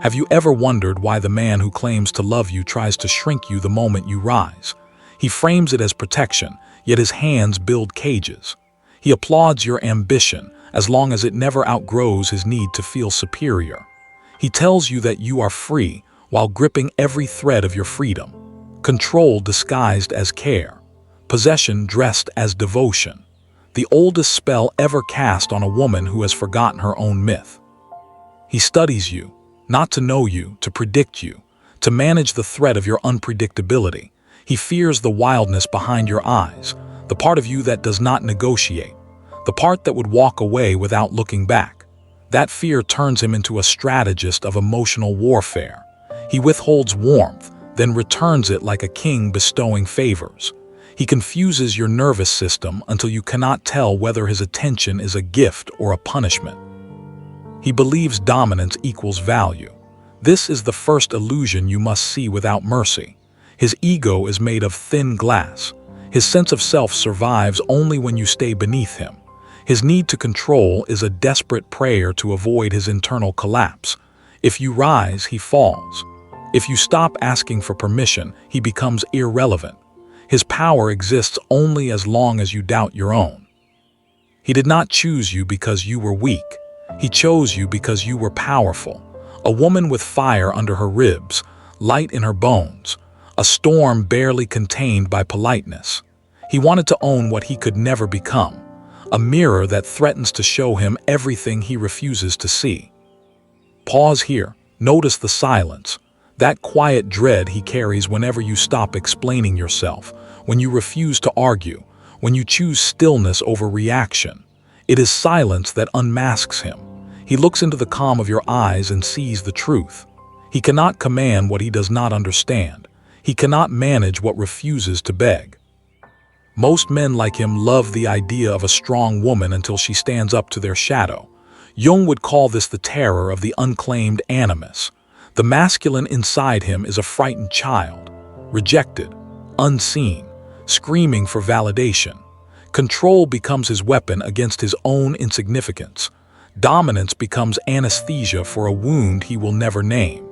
Have you ever wondered why the man who claims to love you tries to shrink you the moment you rise? He frames it as protection, yet his hands build cages. He applauds your ambition as long as it never outgrows his need to feel superior. He tells you that you are free while gripping every thread of your freedom. Control disguised as care. Possession dressed as devotion. The oldest spell ever cast on a woman who has forgotten her own myth. He studies you, not to know you, to predict you, to manage the threat of your unpredictability. He fears the wildness behind your eyes, the part of you that does not negotiate, the part that would walk away without looking back. That fear turns him into a strategist of emotional warfare. He withholds warmth, then returns it like a king bestowing favors. He confuses your nervous system until you cannot tell whether his attention is a gift or a punishment. He believes dominance equals value. This is the first illusion you must see without mercy. His ego is made of thin glass. His sense of self survives only when you stay beneath him. His need to control is a desperate prayer to avoid his internal collapse. If you rise, he falls. If you stop asking for permission, he becomes irrelevant. His power exists only as long as you doubt your own. He did not choose you because you were weak. He chose you because you were powerful. A woman with fire under her ribs, light in her bones, a storm barely contained by politeness. He wanted to own what he could never become, a mirror that threatens to show him everything he refuses to see. Pause here. Notice the silence, that quiet dread he carries whenever you stop explaining yourself, when you refuse to argue, when you choose stillness over reaction. It is silence that unmasks him. He looks into the calm of your eyes and sees the truth. He cannot command what he does not understand. He cannot manage what refuses to beg. Most men like him love the idea of a strong woman until she stands up to their shadow. Jung would call this the terror of the unclaimed animus. The masculine inside him is a frightened child, rejected, unseen, screaming for validation. Control becomes his weapon against his own insignificance. Dominance becomes anesthesia for a wound he will never name.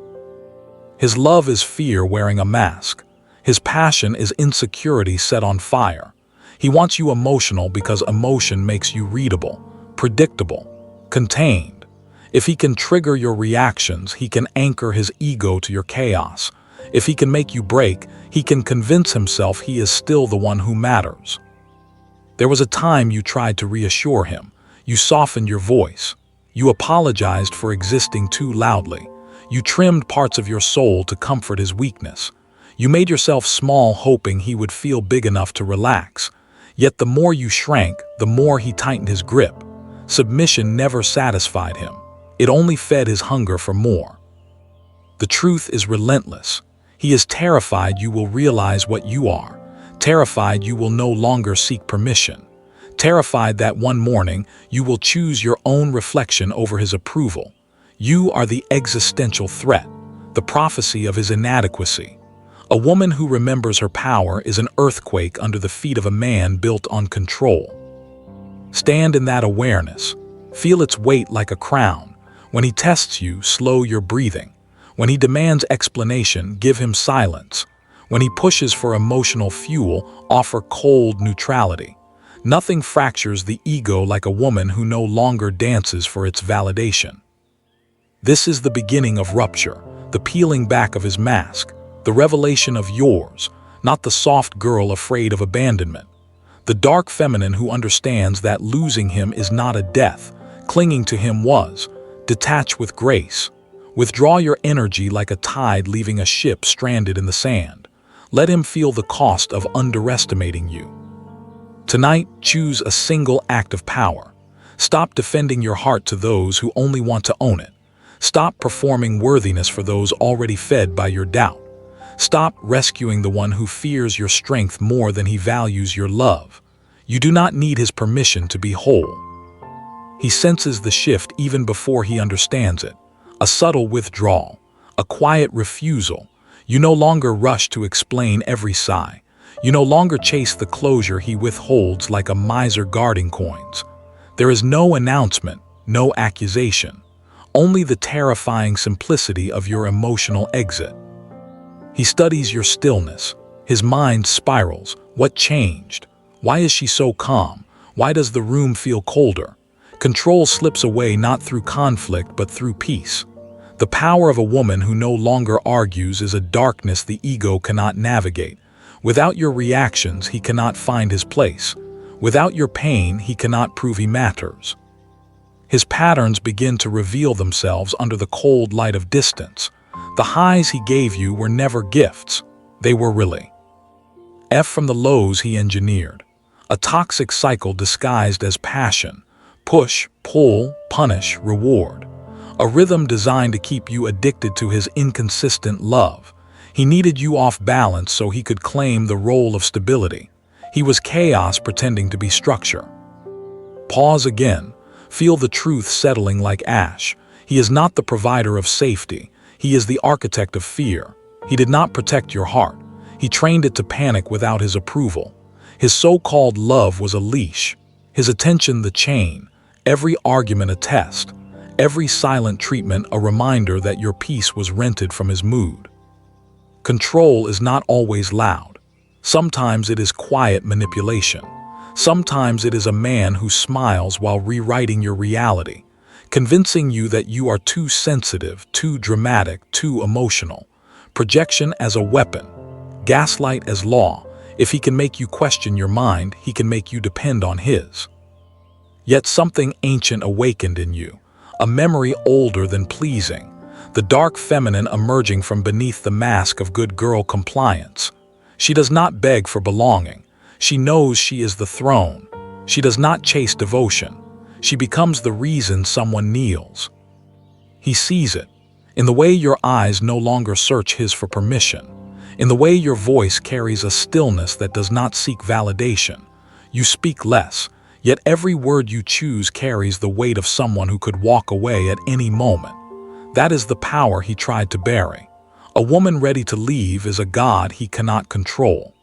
His love is fear wearing a mask. His passion is insecurity set on fire. He wants you emotional because emotion makes you readable, predictable, contained. If he can trigger your reactions, he can anchor his ego to your chaos. If he can make you break, he can convince himself he is still the one who matters. There was a time you tried to reassure him. You softened your voice. You apologized for existing too loudly. You trimmed parts of your soul to comfort his weakness. You made yourself small, hoping he would feel big enough to relax. Yet the more you shrank, the more he tightened his grip. Submission never satisfied him. It only fed his hunger for more. The truth is relentless. He is terrified you will realize what you are. Terrified you will no longer seek permission. Terrified that one morning you will choose your own reflection over his approval. You are the existential threat, the prophecy of his inadequacy. A woman who remembers her power is an earthquake under the feet of a man built on control. Stand in that awareness. Feel its weight like a crown. When he tests you, slow your breathing. When he demands explanation, give him silence. When he pushes for emotional fuel, offer cold neutrality. Nothing fractures the ego like a woman who no longer dances for its validation. This is the beginning of rupture, the peeling back of his mask, the revelation of yours, not the soft girl afraid of abandonment. The dark feminine who understands that losing him is not a death, clinging to him was. Detach with grace. Withdraw your energy like a tide leaving a ship stranded in the sand. Let him feel the cost of underestimating you. Tonight, choose a single act of power. Stop defending your heart to those who only want to own it. Stop performing worthiness for those already fed by your doubt. Stop rescuing the one who fears your strength more than he values your love. You do not need his permission to be whole. He senses the shift even before he understands it. A subtle withdrawal, a quiet refusal. You no longer rush to explain every sigh. You no longer chase the closure he withholds like a miser guarding coins. There is no announcement, no accusation. only the terrifying simplicity of your emotional exit. He studies your stillness. His mind spirals. What changed? Why is she so calm? Why does the room feel colder? Control slips away not through conflict but through peace. The power of a woman who no longer argues is a darkness the ego cannot navigate. Without your reactions, he cannot find his place. Without your pain, he cannot prove he matters. His patterns begin to reveal themselves under the cold light of distance. The highs he gave you were never gifts. They were really from the lows he engineered. A toxic cycle disguised as passion. Push, pull, punish, reward. A rhythm designed to keep you addicted to his inconsistent love. He needed you off balance so he could claim the role of stability. He was chaos pretending to be structure. Pause again. Feel the truth settling like ash. He is not the provider of safety. He is the architect of fear. He did not protect your heart. He trained it to panic without his approval. His so-called love was a leash. His attention the chain. Every argument a test. Every silent treatment a reminder that your peace was rented from his mood. Control is not always loud. Sometimes it is quiet manipulation. Sometimes it is a man who smiles while rewriting your reality, convincing you that you are too sensitive, too dramatic, too emotional. Projection as a weapon. Gaslight as law. If he can make you question your mind, he can make you depend on his. Yet something ancient awakened in you, a memory older than pleasing, the dark feminine emerging from beneath the mask of good girl compliance. She does not beg for belonging. She knows she is the throne. She does not chase devotion. She becomes the reason someone kneels. He sees it, in the way your eyes no longer search his for permission, in the way your voice carries a stillness that does not seek validation. You speak less, yet every word you choose carries the weight of someone who could walk away at any moment. That is the power he tried to bury. A woman ready to leave is a god he cannot control.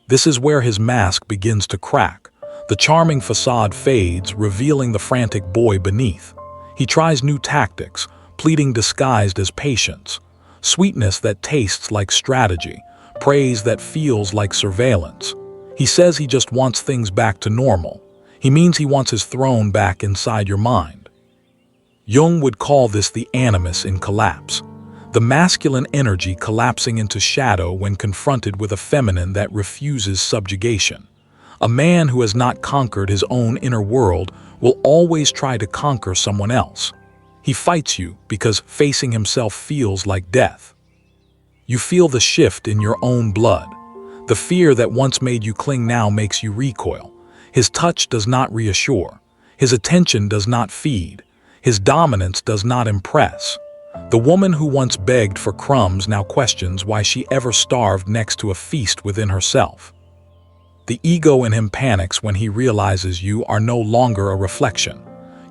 This is where his mask begins to crack. The charming facade fades, revealing the frantic boy beneath. He tries new tactics, pleading disguised as patience. Sweetness that tastes like strategy, praise that feels like surveillance. He says he just wants things back to normal. He means he wants his throne back inside your mind. Jung would call this the animus in collapse, the masculine energy collapsing into shadow when confronted with a feminine that refuses subjugation. A man who has not conquered his own inner world will always try to conquer someone else. He fights you because facing himself feels like death. You feel the shift in your own blood. The fear that once made you cling now makes you recoil. His touch does not reassure. His attention does not feed. His dominance does not impress. The woman who once begged for crumbs now questions why she ever starved next to a feast within herself. The ego in him panics when he realizes you are no longer a reflection.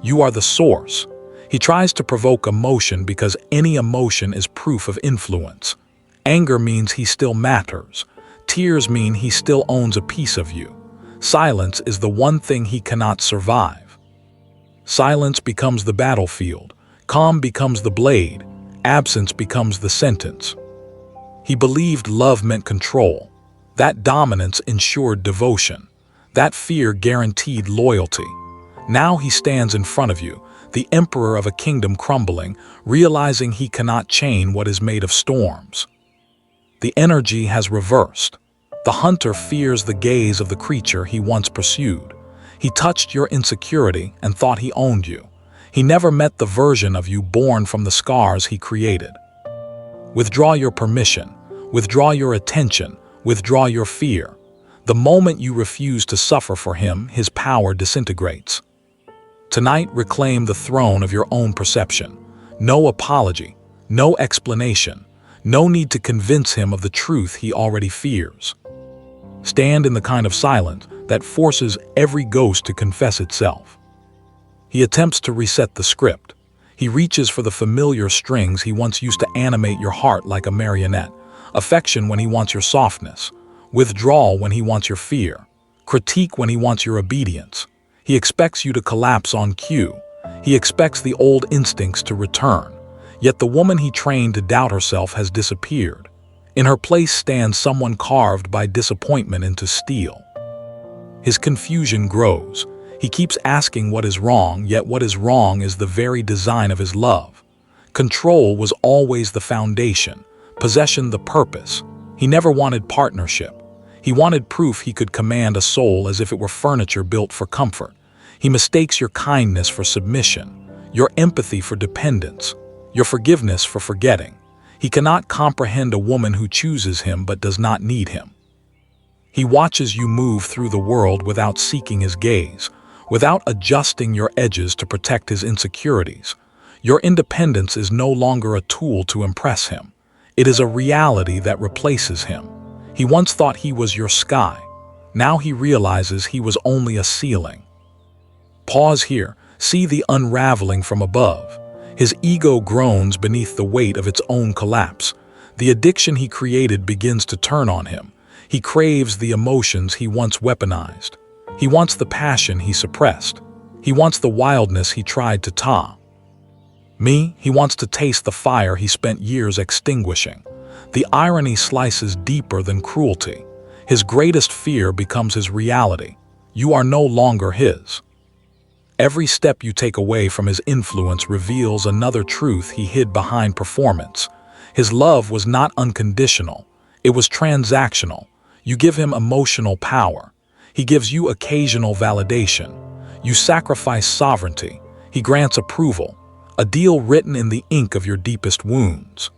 You are the source. He tries to provoke emotion because any emotion is proof of influence. Anger means he still matters. Tears mean he still owns a piece of you. Silence is the one thing he cannot survive. Silence becomes the battlefield. Calm becomes the blade. Absence becomes the sentence. He believed love meant control. That dominance ensured devotion. That fear guaranteed loyalty. Now he stands in front of you, the emperor of a kingdom crumbling, realizing he cannot chain what is made of storms. The energy has reversed. The hunter fears the gaze of the creature he once pursued. He touched your insecurity and thought he owned you. He never met the version of you born from the scars he created. Withdraw your permission. Withdraw your attention. Withdraw your fear. The moment you refuse to suffer for him, his power disintegrates. Tonight, reclaim the throne of your own perception. No apology, no explanation, no need to convince him of the truth he already fears. Stand in the kind of silence that forces every ghost to confess itself. He attempts to reset the script. He reaches for the familiar strings he once used to animate your heart like a marionette. Affection when he wants your softness. Withdrawal when he wants your fear. Critique when he wants your obedience. He expects you to collapse on cue. He expects the old instincts to return, yet the woman he trained to doubt herself has disappeared. In her place stands someone carved by disappointment into steel. His confusion grows. He keeps asking what is wrong, yet what is wrong is the very design of his love. Control was always the foundation, possession the purpose. He never wanted partnership. He wanted proof he could command a soul as if it were furniture built for comfort. He mistakes your kindness for submission, your empathy for dependence, your forgiveness for forgetting. He cannot comprehend a woman who chooses him but does not need him. He watches you move through the world without seeking his gaze, without adjusting your edges to protect his insecurities. Your independence is no longer a tool to impress him. It is a reality that replaces him. He once thought he was your sky. Now he realizes he was only a ceiling. Pause here. See the unraveling from above. His ego groans beneath the weight of its own collapse. The addiction he created begins to turn on him. He craves the emotions he once weaponized. He wants the passion he suppressed. He wants the wildness he tried to tame. He wants to taste the fire he spent years extinguishing. The irony slices deeper than cruelty. His greatest fear becomes his reality. You are no longer his. Every step you take away from his influence reveals another truth he hid behind performance. His love was not unconditional. It was transactional. You give him emotional power. He gives you occasional validation. You sacrifice sovereignty. He grants approval, a deal written in the ink of your deepest wounds.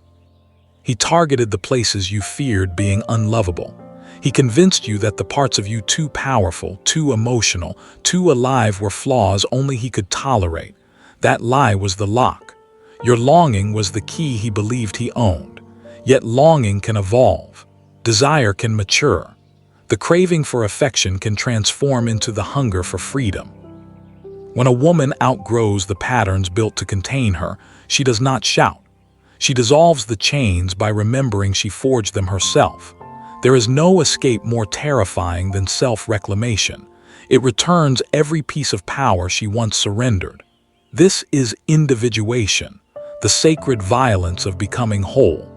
He targeted the places you feared being unlovable. He convinced you that the parts of you too powerful, too emotional, too alive were flaws only he could tolerate. That lie was the lock. Your longing was the key he believed he owned. Yet longing can evolve. Desire can mature. The craving for affection can transform into the hunger for freedom. When a woman outgrows the patterns built to contain her, she does not shout. She dissolves the chains by remembering she forged them herself. There is no escape more terrifying than self-reclamation. It returns every piece of power she once surrendered. This is individuation, the sacred violence of becoming whole.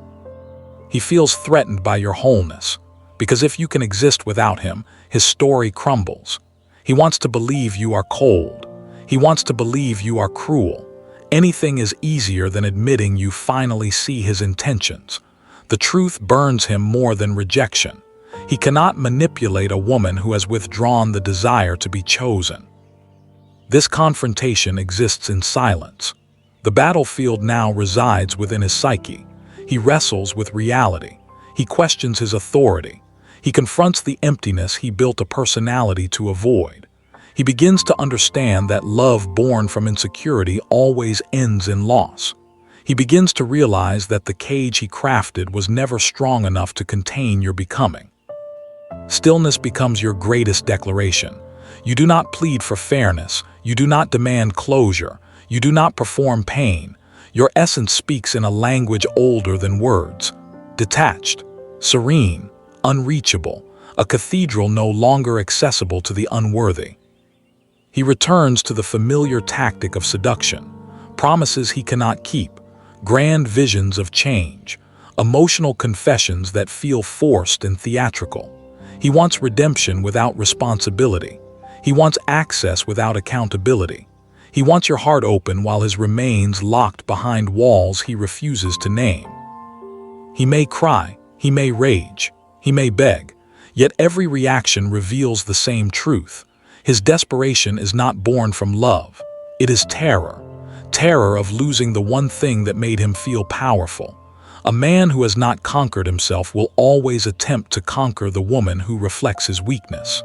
He feels threatened by your wholeness, because if you can exist without him, his story crumbles. He wants to believe you are cold. He wants to believe you are cruel. Anything is easier than admitting you finally see his intentions. The truth burns him more than rejection. He cannot manipulate a woman who has withdrawn the desire to be chosen. This confrontation exists in silence. The battlefield now resides within his psyche. He wrestles with reality. He questions his authority. He confronts the emptiness he built a personality to avoid. He begins to understand that love born from insecurity always ends in loss. He begins to realize that the cage he crafted was never strong enough to contain your becoming. Stillness becomes your greatest declaration. You do not plead for fairness. You do not demand closure. You do not perform pain. Your essence speaks in a language older than words. Detached, serene, unreachable, a cathedral no longer accessible to the unworthy. He returns to the familiar tactic of seduction, promises he cannot keep, grand visions of change, emotional confessions that feel forced and theatrical. He wants redemption without responsibility. He wants access without accountability. He wants your heart open while his remains locked behind walls he refuses to name. He may cry, he may rage, he may beg, yet every reaction reveals the same truth. His desperation is not born from love. It is terror. Terror of losing the one thing that made him feel powerful. A man who has not conquered himself will always attempt to conquer the woman who reflects his weakness.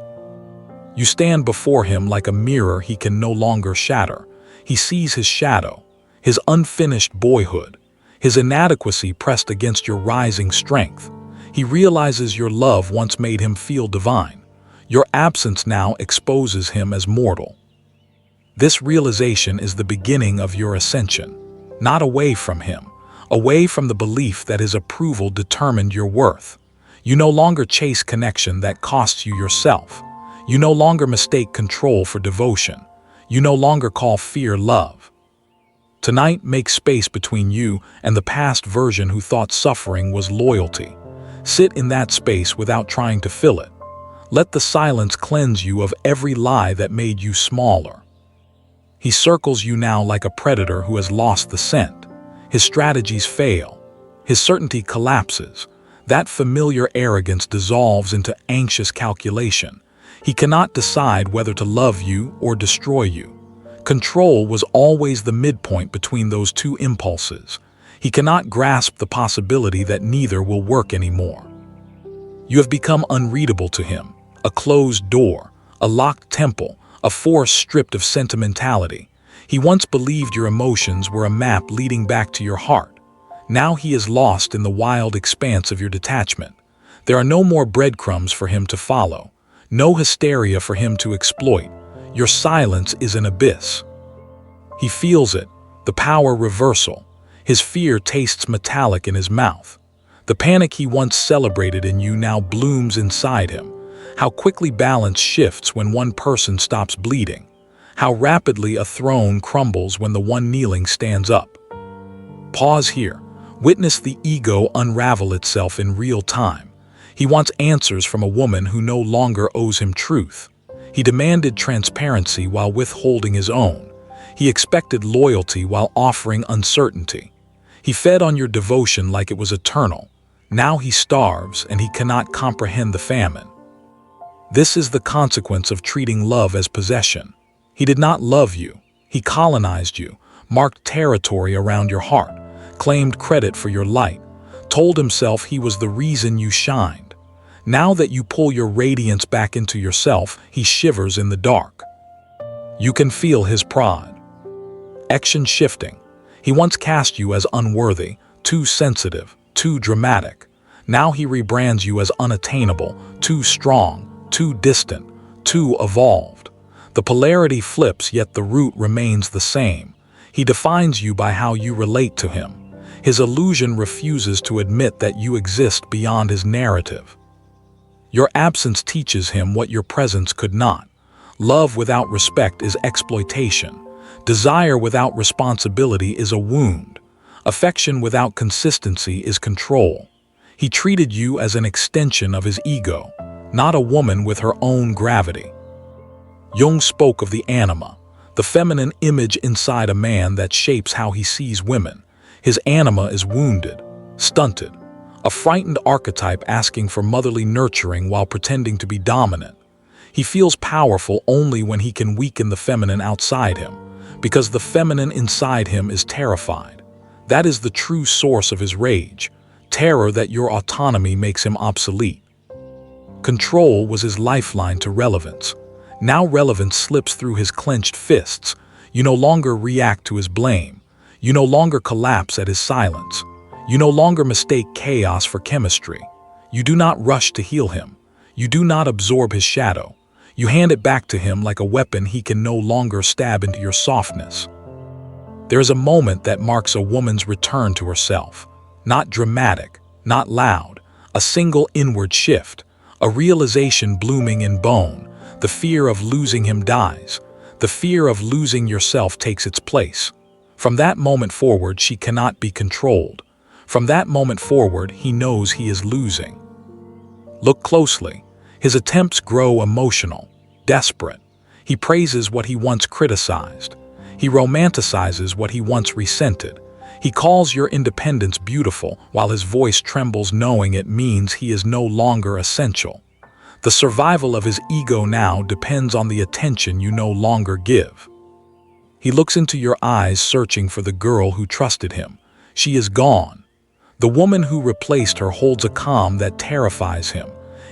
You stand before him like a mirror he can no longer shatter. He sees his shadow, his unfinished boyhood, his inadequacy pressed against your rising strength. He realizes your love once made him feel divine. Your absence now exposes him as mortal. This realization is the beginning of your ascension, not away from him, away from the belief that his approval determined your worth. You no longer chase connection that costs you yourself. You no longer mistake control for devotion. You no longer call fear love. Tonight, make space between you and the past version who thought suffering was loyalty. Sit in that space without trying to fill it. Let the silence cleanse you of every lie that made you smaller. He circles you now like a predator who has lost the scent. His strategies fail. His certainty collapses. That familiar arrogance dissolves into anxious calculation. He cannot decide whether to love you or destroy you. Control was always the midpoint between those two impulses. He cannot grasp the possibility that neither will work anymore. You have become unreadable to him, a closed door, a locked temple, a force stripped of sentimentality. He once believed your emotions were a map leading back to your heart. Now he is lost in the wild expanse of your detachment. There are no more breadcrumbs for him to follow, no hysteria for him to exploit. Your silence is an abyss. He feels it, the power reversal. His fear tastes metallic in his mouth. The panic he once celebrated in you now blooms inside him. How quickly balance shifts when one person stops bleeding. How rapidly a throne crumbles when the one kneeling stands up. Pause here. Witness the ego unravel itself in real time. He wants answers from a woman who no longer owes him truth. He demanded transparency while withholding his own. He expected loyalty while offering uncertainty. He fed on your devotion like it was eternal. Now he starves and he cannot comprehend the famine. This is the consequence of treating love as possession. He did not love you. He colonized you, marked territory around your heart, claimed credit for your light, told himself he was the reason you shined. Now that you pull your radiance back into yourself, he shivers in the dark. You can feel his pride. Action shifting. He once cast you as unworthy, too sensitive, too dramatic. Now he rebrands you as unattainable, too strong, too distant, too evolved. The polarity flips, yet the root remains the same. He defines you by how you relate to him. His illusion refuses to admit that you exist beyond his narrative. Your absence teaches him what your presence could not. Love without respect is exploitation. Desire without responsibility is a wound. Affection without consistency is control. He treated you as an extension of his ego, not a woman with her own gravity. Jung spoke of the anima, the feminine image inside a man that shapes how he sees women. His anima is wounded, stunted, a frightened archetype asking for motherly nurturing while pretending to be dominant. He feels powerful only when he can weaken the feminine outside him, because the feminine inside him is terrified. That is the true source of his rage, terror that your autonomy makes him obsolete. Control was his lifeline to relevance. Now relevance slips through his clenched fists. You no longer react to his blame. You no longer collapse at his silence. You no longer mistake chaos for chemistry. You do not rush to heal him. You do not absorb his shadow. You hand it back to him like a weapon he can no longer stab into your softness. There is a moment that marks a woman's return to herself. Not dramatic, not loud, a single inward shift, a realization blooming in bone. The fear of losing him dies. The fear of losing yourself takes its place. From that moment forward, she cannot be controlled. From that moment forward, he knows he is losing. Look closely. His attempts grow emotional, desperate. He praises what he once criticized. He romanticizes what he once resented. He calls your independence beautiful while his voice trembles knowing it means he is no longer essential. The survival of his ego now depends on the attention you no longer give. He looks into your eyes searching for the girl who trusted him. She is gone. The woman who replaced her holds a calm that terrifies him.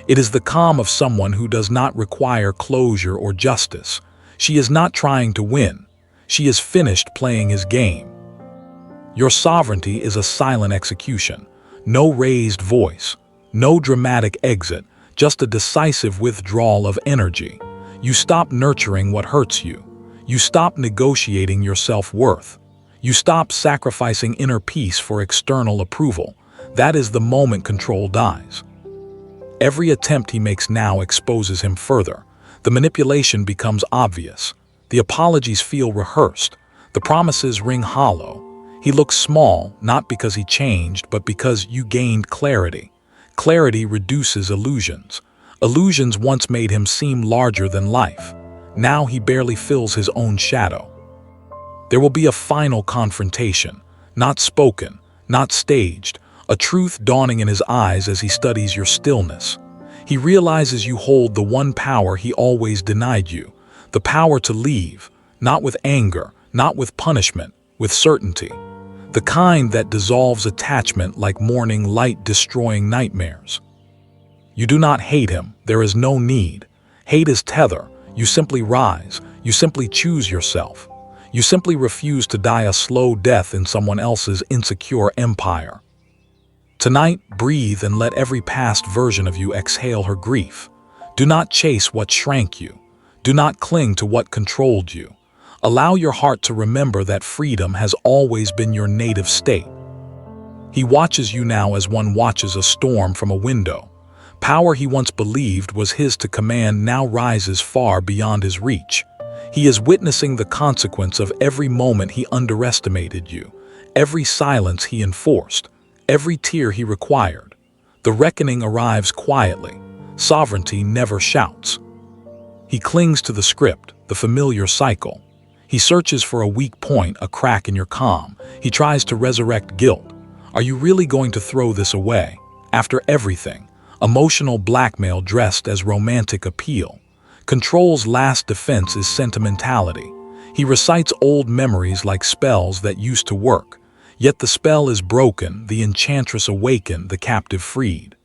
It is the calm of someone who does not require closure or justice. She is not trying to win. She is finished playing his game. Your sovereignty is a silent execution. No raised voice, no dramatic exit, just a decisive withdrawal of energy. You stop nurturing what hurts you. You stop negotiating your self-worth. You stop sacrificing inner peace for external approval. That is the moment control dies. Every attempt he makes now exposes him further. The manipulation becomes obvious. The apologies feel rehearsed. The promises ring hollow. He looks small, not because he changed, but because you gained clarity. Clarity reduces illusions. Illusions once made him seem larger than life. Now he barely fills his own shadow. There will be a final confrontation, not spoken, not staged, a truth dawning in his eyes as he studies your stillness. He realizes you hold the one power he always denied you, the power to leave, not with anger, not with punishment, with certainty. The kind that dissolves attachment like morning light destroying nightmares. You do not hate him, there is no need. Hate is tether, you simply rise, you simply choose yourself. You simply refuse to die a slow death in someone else's insecure empire. Tonight, breathe and let every past version of you exhale her grief. Do not chase what shrank you. Do not cling to what controlled you. Allow your heart to remember that freedom has always been your native state. He watches you now as one watches a storm from a window. Power he once believed was his to command now rises far beyond his reach. He is witnessing the consequence of every moment he underestimated you, every silence he enforced, every tear he required. The reckoning arrives quietly. Sovereignty never shouts. He clings to the script, the familiar cycle. He searches for a weak point, a crack in your calm. He tries to resurrect guilt. Are you really going to throw this away? After everything, emotional blackmail dressed as romantic appeal. Control's last defense is sentimentality. He recites old memories like spells that used to work. Yet the spell is broken, the enchantress awakened, the captive freed.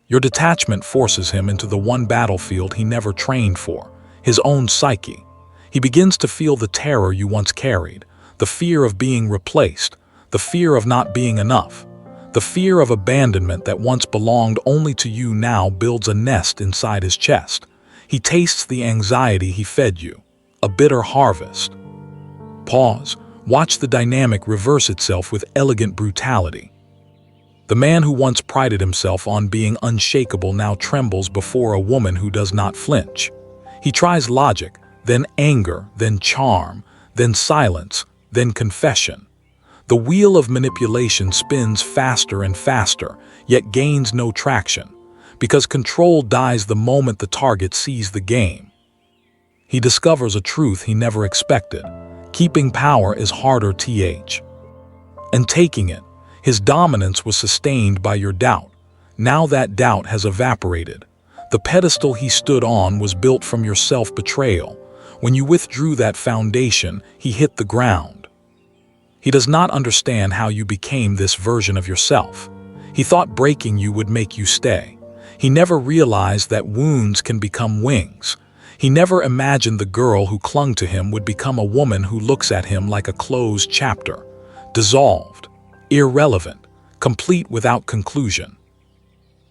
Your detachment forces him into the one battlefield he never trained for, his own psyche. He begins to feel the terror you once carried, the fear of being replaced, the fear of not being enough. The fear of abandonment that once belonged only to you now builds a nest inside his chest. He tastes the anxiety he fed you, a bitter harvest. Pause. Watch the dynamic reverse itself with elegant brutality. The man who once prided himself on being unshakable now trembles before a woman who does not flinch. He tries logic, then anger, then charm, then silence, then confession. The wheel of manipulation spins faster and faster, yet gains no traction, because control dies the moment the target sees the game. He discovers a truth he never expected. Keeping power is harder, and taking it. His dominance was sustained by your doubt. Now that doubt has evaporated. The pedestal he stood on was built from your self-betrayal. When you withdrew that foundation, he hit the ground. He does not understand how you became this version of yourself. He thought breaking you would make you stay. He never realized that wounds can become wings. He never imagined the girl who clung to him would become a woman who looks at him like a closed chapter, dissolved, irrelevant, complete without conclusion.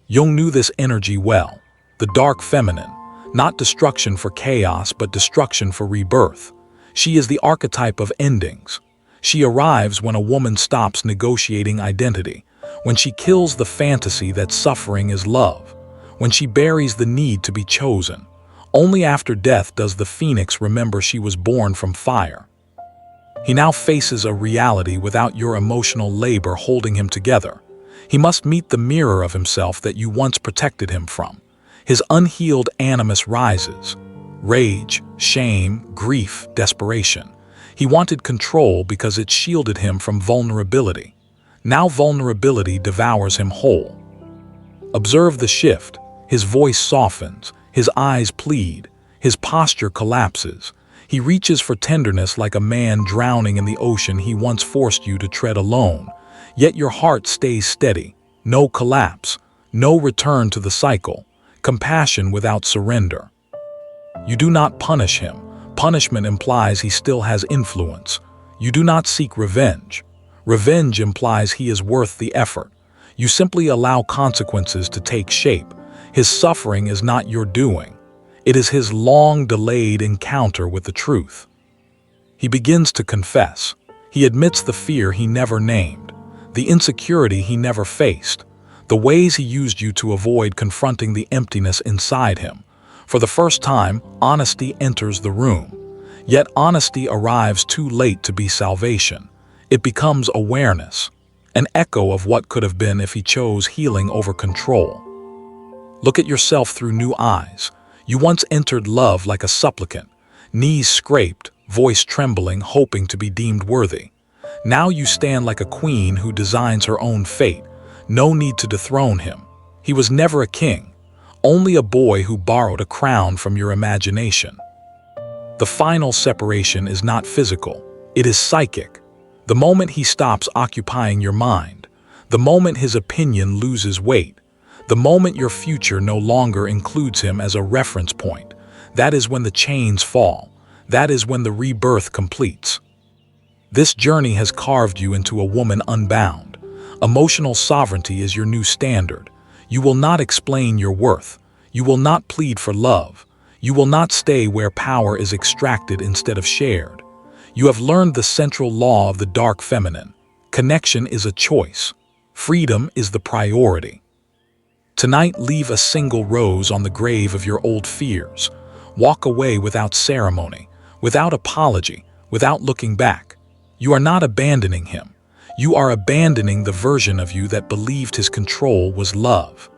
Jung knew this energy well, the dark feminine, not destruction for chaos but destruction for rebirth. She is the archetype of endings. She arrives when a woman stops negotiating identity, when she kills the fantasy that suffering is love, when she buries the need to be chosen. Only after death does the phoenix remember she was born from fire. He now faces a reality without your emotional labor holding him together. He must meet the mirror of himself that you once protected him from. His unhealed animus rises. Rage, shame, grief, desperation. He wanted control because it shielded him from vulnerability. Now vulnerability devours him whole. Observe the shift. His voice softens. His eyes plead. His posture collapses. He reaches for tenderness like a man drowning in the ocean he once forced you to tread alone. Yet your heart stays steady. No collapse. No return to the cycle. Compassion without surrender. You do not punish him. Punishment implies he still has influence. You do not seek revenge. Revenge implies he is worth the effort. You simply allow consequences to take shape. His suffering is not your doing. It is his long-delayed encounter with the truth. He begins to confess. He admits the fear he never named, the insecurity he never faced, the ways he used you to avoid confronting the emptiness inside him. For the first time, honesty enters the room. Yet honesty arrives too late to be salvation. It becomes awareness, an echo of what could have been if he chose healing over control. Look at yourself through new eyes. You once entered love like a supplicant, knees scraped, voice trembling, hoping to be deemed worthy. Now you stand like a queen who designs her own fate. No need to dethrone him. He was never a king, only a boy who borrowed a crown from your imagination. The final separation is not physical, it is psychic. The moment he stops occupying your mind, the moment his opinion loses weight, the moment your future no longer includes him as a reference point, that is when the chains fall. That is when the rebirth completes. This journey has carved you into a woman unbound. Emotional sovereignty is your new standard. You will not explain your worth. You will not plead for love. You will not stay where power is extracted instead of shared. You have learned the central law of the dark feminine. Connection is a choice. Freedom is the priority. Tonight, leave a single rose on the grave of your old fears. Walk away without ceremony, without apology, without looking back. You are not abandoning him. You are abandoning the version of you that believed his control was love.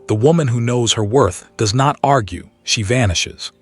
The woman who knows her worth does not argue, she vanishes.